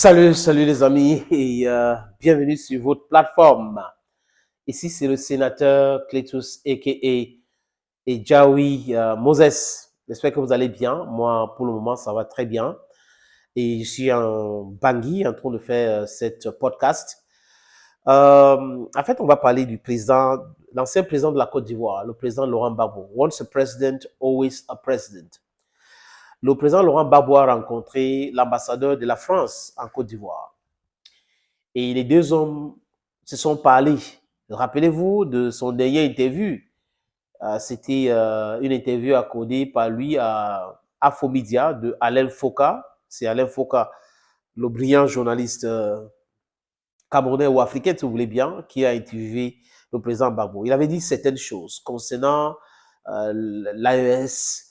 Salut les amis et bienvenue sur votre plateforme. Ici c'est le sénateur Cletus a.k.a. Ejawi Moses. J'espère que vous allez bien. Moi pour le moment ça va très bien. Et je suis en Bangui en train de faire cette podcast. En fait on va parler du président, l'ancien président de la Côte d'Ivoire, le président Laurent Gbagbo. Once a president, always a president. Le président Laurent Gbagbo a rencontré l'ambassadeur de la France en Côte d'Ivoire. Et les deux hommes se sont parlé. Rappelez-vous de son dernier interview. C'était une interview accordée par lui à Infomedia de Alain Foka. C'est Alain Foka, le brillant journaliste camerounais ou africain, si vous voulez bien, qui a interviewé le président Gbagbo. Il avait dit certaines choses concernant l'AES,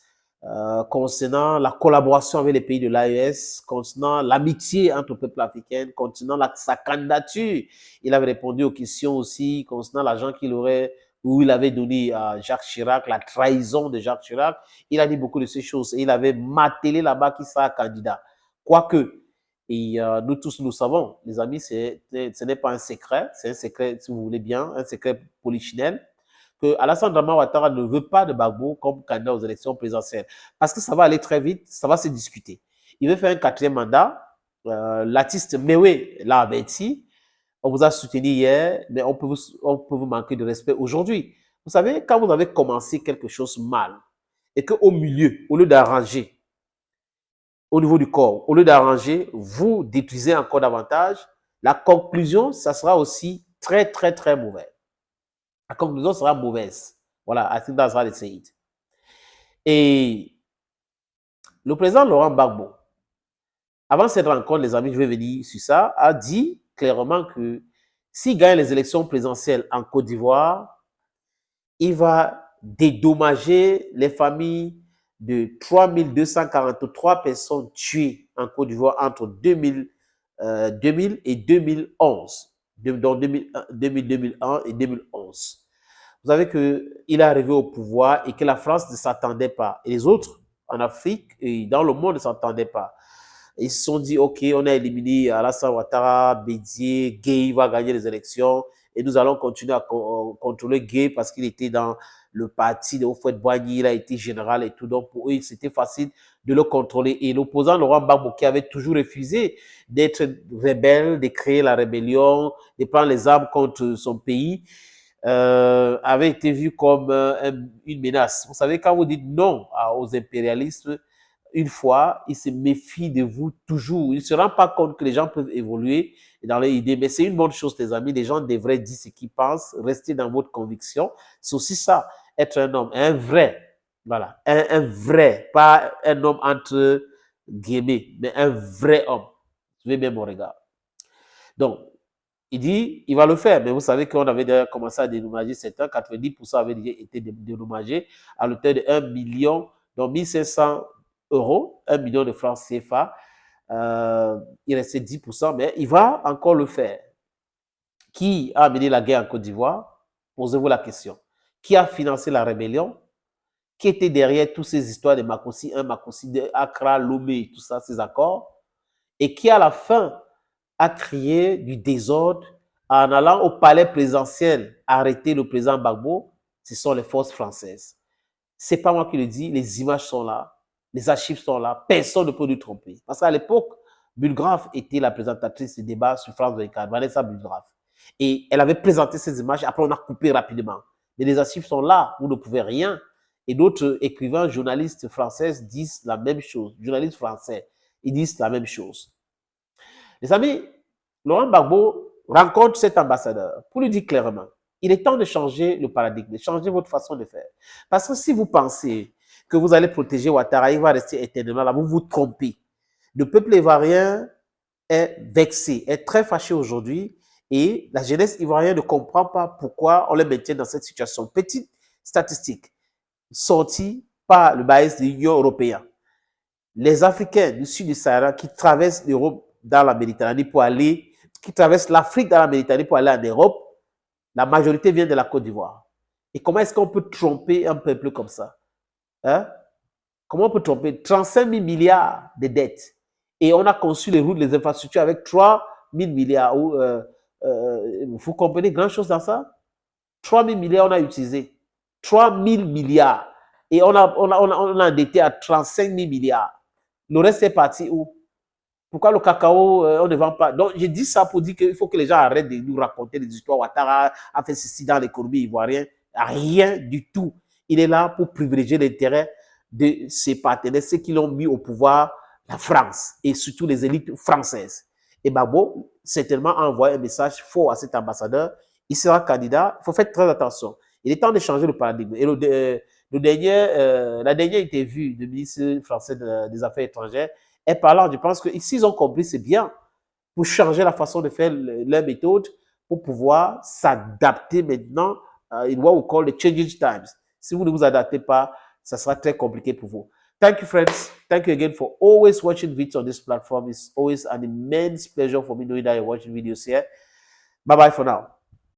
concernant la collaboration avec les pays de l'AES, concernant l'amitié entre le peuple africain, concernant sa candidature. Il avait répondu aux questions aussi concernant l'argent qu'il aurait où il avait donné à Jacques Chirac, la trahison de Jacques Chirac. Il a dit beaucoup de ces choses et il avait martelé là-bas qu'il sera candidat. Quoique, et nous tous, nous savons, les amis, ce n'est pas un secret, c'est un secret, si vous voulez bien, un secret polichinelle, que Alassane Dramane Ouattara ne veut pas de Gbagbo comme candidat aux élections présidentielles. Parce que ça va aller très vite, ça va se discuter. Il veut faire un quatrième mandat. L'artiste Mewe l'a averti. On vous a soutenu hier, mais on peut vous manquer de respect aujourd'hui. Vous savez, quand vous avez commencé quelque chose mal, et qu'au milieu, au lieu d'arranger, au niveau du corps, au lieu d'arranger, vous détruisez encore davantage, la conclusion, ça sera aussi très, très, très mauvais. La conclusion sera mauvaise. Voilà, I think that's how they say it. Et le président Laurent Gbagbo, avant cette rencontre, les amis, je vais venir sur ça, a dit clairement que s'il gagne les élections présidentielles en Côte d'Ivoire, il va dédommager les familles de 3243 personnes tuées en Côte d'Ivoire entre 2000 et 2011, donc 2001 et 2011. Vous savez qu'il est arrivé au pouvoir et que la France ne s'attendait pas. Et les autres, en Afrique et dans le monde, ne s'attendaient pas. Ils se sont dit, OK, on a éliminé Alassane Ouattara, Bédié, Gueye va gagner les élections et nous allons continuer à contrôler Gueye parce qu'il était dans le parti de Houphouët-Boigny, il a été général et tout. Donc, pour eux, c'était facile de le contrôler. Et l'opposant Laurent Gbagbo, qui avait toujours refusé d'être rebelle, de créer la rébellion, de prendre les armes contre son pays, avait été vu comme une menace. Vous savez, quand vous dites non aux impérialistes, une fois, ils se méfient de vous toujours. Ils ne se rendent pas compte que les gens peuvent évoluer dans leurs idées. Mais c'est une bonne chose, les amis. Les gens devraient dire ce qu'ils pensent, rester dans votre conviction. C'est aussi ça, être un homme, un vrai. Voilà, un vrai, pas un homme entre guillemets, mais un vrai homme. Je vais bien mon regard. Donc, il dit, il va le faire, mais vous savez qu'on avait déjà commencé à dédommager certains, 90% avaient déjà été dédommagés à l'auteur de 1 million, donc 1500 euros, 1 million de francs CFA. Il restait 10%, mais il va encore le faire. Qui a amené la guerre en Côte d'Ivoire? Posez-vous la question. Qui a financé la rébellion? Qui était derrière toutes ces histoires de Makossy 1, Makossy 2, Accra, Lomé, tout ça, ces accords? Et qui, à la fin, a créé du désordre en allant au palais présidentiel arrêter le président Gbagbo? Ce sont les forces françaises. Ce n'est pas moi qui le dis, les images sont là, les archives sont là, personne ne peut nous tromper. Parce qu'à l'époque, Bulgraf était la présentatrice du débat sur France 24, Vanessa Bulgraf. Et elle avait présenté ces images, après on a coupé rapidement. Mais les archives sont là, vous ne pouvez rien. Et d'autres écrivains, journalistes français disent la même chose. Journalistes français, ils disent la même chose. Les amis, Laurent Gbagbo rencontre cet ambassadeur pour lui dire clairement, il est temps de changer le paradigme, de changer votre façon de faire. Parce que si vous pensez que vous allez protéger Ouattara, il va rester éternellement là, vous vous trompez. Le peuple ivoirien est vexé, est très fâché aujourd'hui et la jeunesse ivoirienne ne comprend pas pourquoi on les maintient dans cette situation. Petite statistique sortie par le BAES de l'Union européenne. Les Africains du sud du Sahara qui traversent l'Europe dans la Méditerranée pour aller, qui traversent l'Afrique dans la Méditerranée pour aller en Europe, la majorité vient de la Côte d'Ivoire. Et comment est-ce qu'on peut tromper un peuple comme ça? Hein? Comment on peut tromper 35 000 milliards de dettes? Et on a conçu les routes, les infrastructures avec 3 000 milliards. Vous comprenez grand chose dans ça? 3 000 milliards, on a utilisé. 3 000 milliards. Et on a endetté à 35 000 milliards. Le reste est parti où? Pourquoi le cacao, on ne vend pas? Donc, je dis ça pour dire qu'il faut que les gens arrêtent de nous raconter des histoires. Ouattara a fait ceci dans l'économie ivoirienne. Rien du tout. Il est là pour privilégier l'intérêt de ses partenaires, ceux qui l'ont mis au pouvoir, la France, et surtout les élites françaises. Et Babo, certainement, a envoyé un message fort à cet ambassadeur. Il sera candidat. Il faut faire très attention. Il est temps de changer le paradigme. Et la dernière interview du ministre français des Affaires étrangères est parlant. Je pense que s'ils ont compris, c'est bien pour changer la façon de faire leur méthode pour pouvoir s'adapter maintenant in what we call the changing times. Si vous ne vous adaptez pas, ça sera très compliqué pour vous. Thank you, friends. Thank you again for always watching videos on this platform. It's always an immense pleasure for me knowing that you're watching videos here. Bye-bye for now.